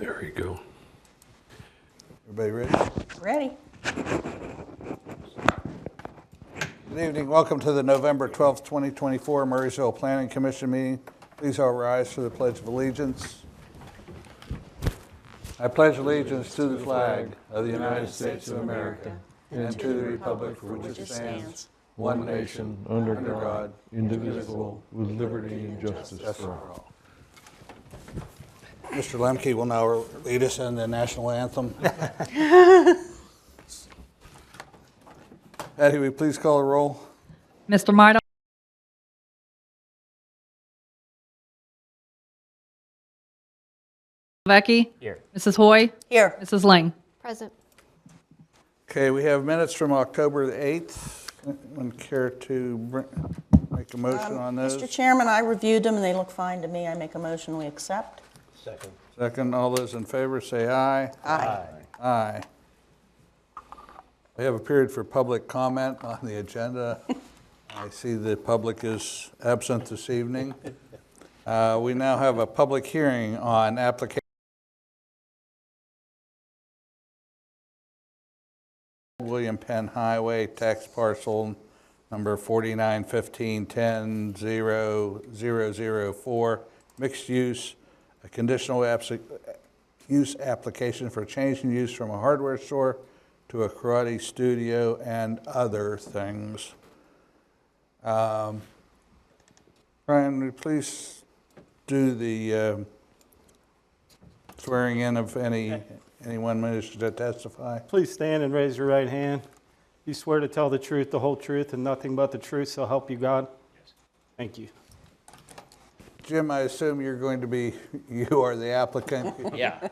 There you go. Everybody ready? Ready. Good evening. Welcome to the November 12th, 2024 Murraysville Planning Commission meeting. Please all rise for the Pledge of Allegiance. I pledge allegiance to the flag of the United States of America and to the republic for which it stands, one nation, under God, indivisible, with liberty and justice for all. Mr. Lemke will now lead us in the national anthem. Patty, will you please call a roll? Mr. Marta? Vecchi? Here. Mrs. Hoy? Here. Mrs. Ling? Present. Okay, we have minutes from October the 8th. Anyone care to make a motion on those? Mr. Chairman, I reviewed them and they look fine to me. I make a motion we accept. Second. Second, all those in favor say aye. Aye. Aye. We have a period for public comment on the agenda. I see the public is absent this evening. We now have a public hearing on application William Penn Highway, tax parcel number 4915100004, mixed use, a conditional use application for change in use from a hardware store to a karate studio and other things. Brian, will you please do the swearing in of anyone wishing to testify? Please stand and raise your right hand. You swear to tell the truth, the whole truth, and nothing but the truth, so help you God? Yes. Thank you. Jim, I assume you are the applicant? Yeah.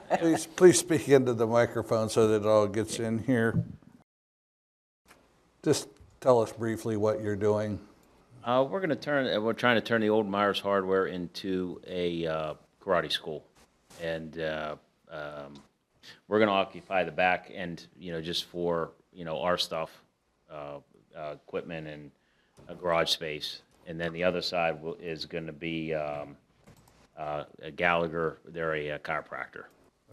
Please speak into the microphone so that it all gets in here. Just tell us briefly what you're doing. We're trying to turn the old Myers Hardware into a karate school. And we're going to occupy the back end, just for, our stuff, equipment and a garage space. And then the other side is going to be a Gallagher. They're a chiropractor.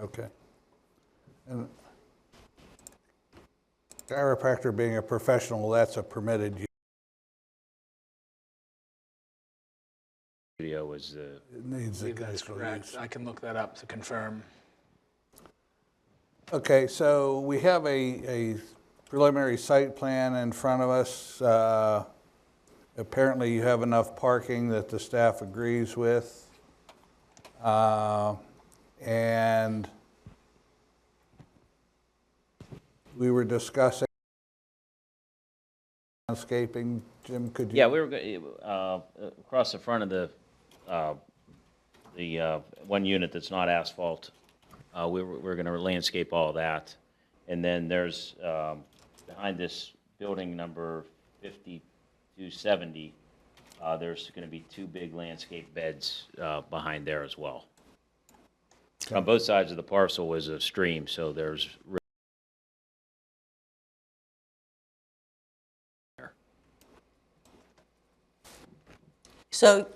Okay. And chiropractor being a professional, that's a permitted use. Studio is It needs a believe that's conditional correct. use. I can look that up to confirm. Okay, so we have a preliminary site plan in front of us. Apparently you have enough parking that the staff agrees with. And we were discussing landscaping. Jim, could you? Yeah, we were across the front of the one unit that's not asphalt. We're going to landscape all of that, and then there's behind this building number 5270. There's going to be two big landscape beds behind there as well. Okay. On both sides of the parcel is a stream, so there's. So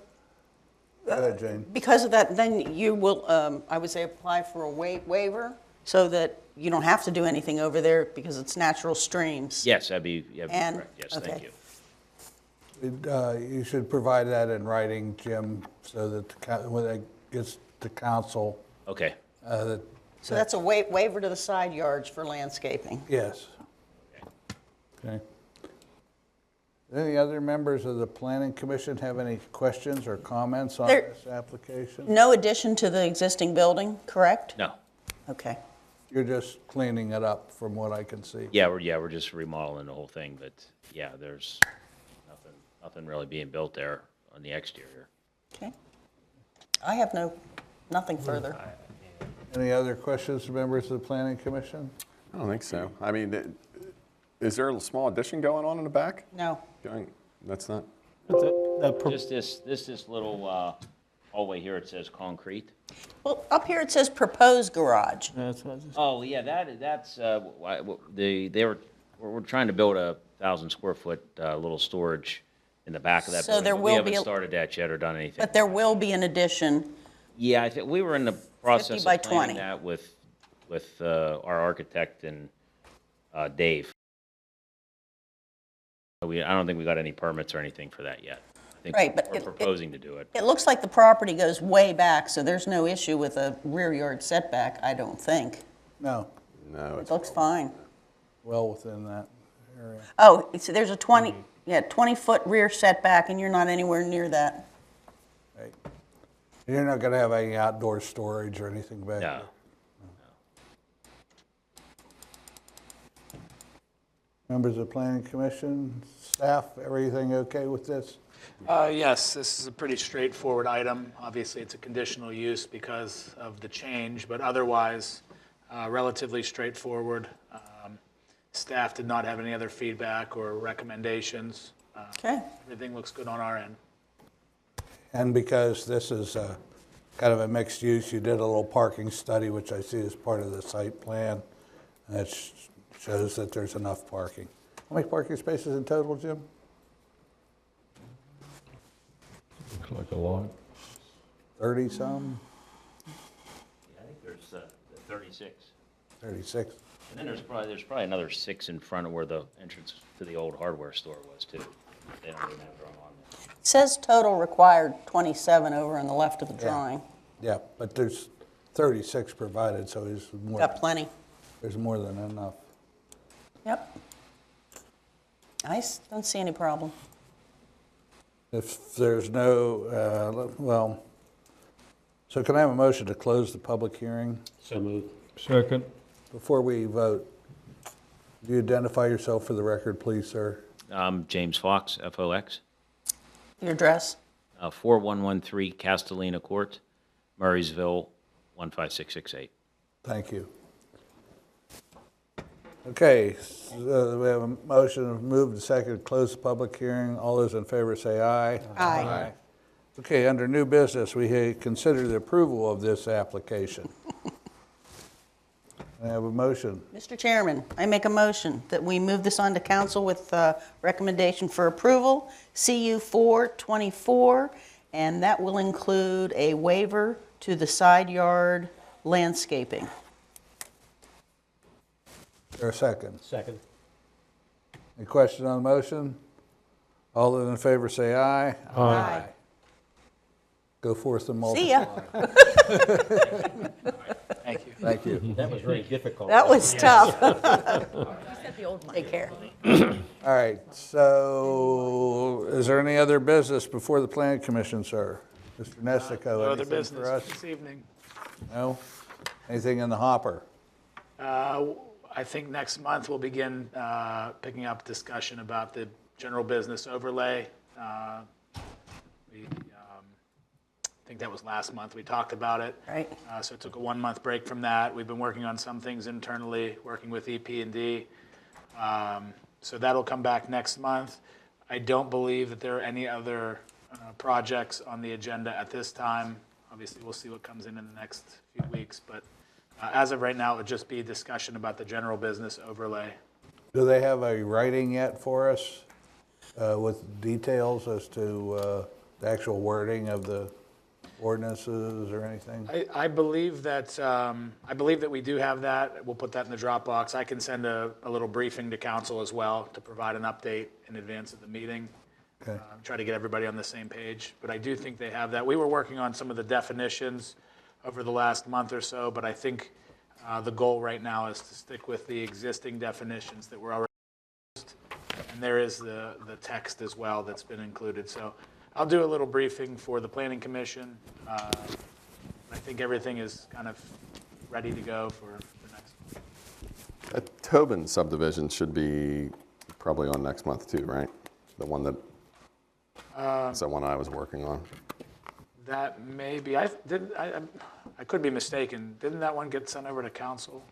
Go ahead, Jane. because of that, then you will, I would say, apply for a waiver so that you don't have to do anything over there because it's natural streams. Yes, that'd be And- correct. Yes, okay. thank you. You should provide that in writing, Jim, so that when it gets to council, Okay. So that's a waiver to the side yards for landscaping. yes. Okay. Any other members of the Planning Commission have any questions or comments on There- this application? No addition to the existing building, correct? No. Okay. You're just cleaning it up from what I can see. Yeah, we're just remodeling the whole thing, but yeah, there's nothing really being built there on the exterior. Okay. I have nothing further. Any other questions, members of the Planning Commission? I don't think so. I mean, is there a small addition going on in the back? No. That's not. Just this little hallway here, it says concrete. Well, up here it says proposed garage. Oh, yeah, that's we're trying to build a 1,000 square foot little storage in the back of that So building. there but will we be haven't a- started that yet or done anything. But there will be an addition Yeah, I think we were in the process by of planning 20. that with our architect and Dave. I don't think we got any permits or anything for that yet. I think Right, but we're proposing to do it. It looks like the property goes way back, so there's no issue with a rear yard setback, I don't think. No, No, It it's, looks fine. well within that area. Oh, so there's a 20-foot rear setback, and you're not anywhere near that. Right. You're not gonna have any outdoor storage or anything back there? No. Members of the planning commission, staff, everything okay with this? Yes, this is a pretty straightforward item. Obviously, it's a conditional use because of the change, but otherwise, relatively straightforward. Staff did not have any other feedback or recommendations. Okay. Everything looks good on our end. And because this is kind of a mixed use, you did a little parking study, which I see as part of the site plan. And it shows that there's enough parking. How many parking spaces in total, Jim? Looks like a lot. 30-some? I think there's 36. 36? And then there's probably another 6 in front of where the entrance to the old hardware store was too. They don't even have their own on there. It says total required 27 over on the left of the drawing. Yeah, but there's 36 provided, so Got plenty. there's more than enough. Yep. Don't see any problem. If there's no, so can I have a motion to close the public hearing? So moved. Second. Before we vote, do you identify yourself for the record, please, sir? James Fox, FOX, Your address? 4113 Castellina Court, Murraysville, 15668. Thank you. Okay, so we have a motion to move to second, to close the public hearing. All those in favor say aye. Aye. Okay, under new business, we consider the approval of this application. I have a motion. Mr. Chairman, I make a motion that we move this on to council with recommendation for approval, CU 424, and that will include a waiver to the side yard landscaping. Is there a second? Second. Any question on the motion? All those in favor say aye. Aye. Go forth and multiply. See ya. Thank you. Thank you. That was very difficult. That was tough. Take care. All right, so is there any other business before the planning commission, sir? Mr. Nestico, No other anything business for us? this evening. No? Anything in the hopper? I think next month we'll begin picking up discussion about the general business overlay. I think that was last month we talked about it. Right. So it took a 1-month break from that. We've been working on some things internally, working with EP&D. So that'll come back next month. I don't believe that there are any other projects on the agenda at this time. Obviously, we'll see what comes in the next few weeks, but as of right now, it would just be a discussion about the general business overlay. Do they have a writing yet for us with details as to the actual wording of the ordinances or anything? I believe that we do have that. We'll put that in the Dropbox. I can send a little briefing to council as well to provide an update in advance of the meeting. Okay. Try to get everybody on the same page. But I do think they have that. We were working on some of the definitions over the last month or so, but I think the goal right now is to stick with the existing definitions that were already used. And there is the text as well that's been included. So I'll do a little briefing for the Planning Commission. I think everything is kind of ready to go for the next one. that Tobin subdivision should be probably on next month too, right? The one that, it's the one I was working on. That may be, I could be mistaken. Didn't that one get sent over to council?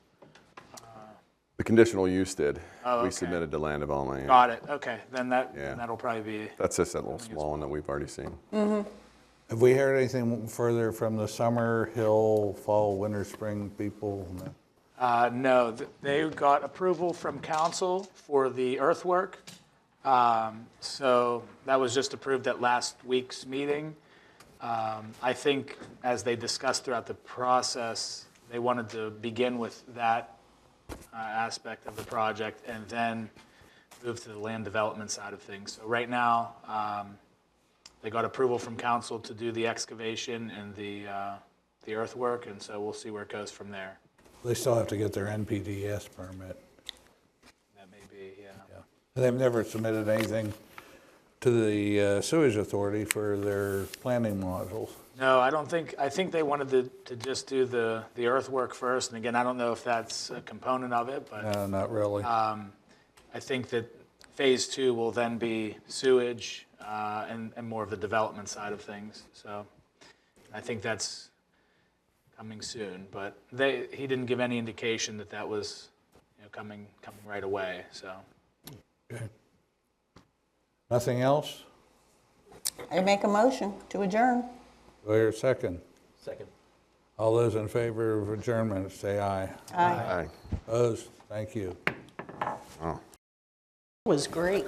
The conditional use did. Oh, We okay. submitted to land development. Yeah. Got it, okay. Then Yeah. that'll probably be, That's just that little small one that we've already seen. Have we heard anything further from the summer, hill, fall, winter, spring people? No. no, they got approval from council for the earthwork. So that was just approved at last week's meeting. I think as they discussed throughout the process, they wanted to begin with that aspect of the project and then move to the land development side of things. So right now, they got approval from council to do the excavation and the earthwork, and so we'll see where it goes from there. They still have to get their NPDES permit. That may be, yeah. And they've never submitted anything to the sewage authority for their planning modules. No, I don't think, I think they wanted to just do the earthwork first, and again, I don't know if that's a component of it, but No, not really. I think that phase 2 will then be sewage and more of the development side of things. So I think that's coming soon, but he didn't give any indication that that was, you know, coming right away, so. Okay. Nothing else? I make a motion to adjourn. Do I hear a second? Second. All those in favor of adjournment, say aye. Aye. Aye. Opposed? Thank you. Was great.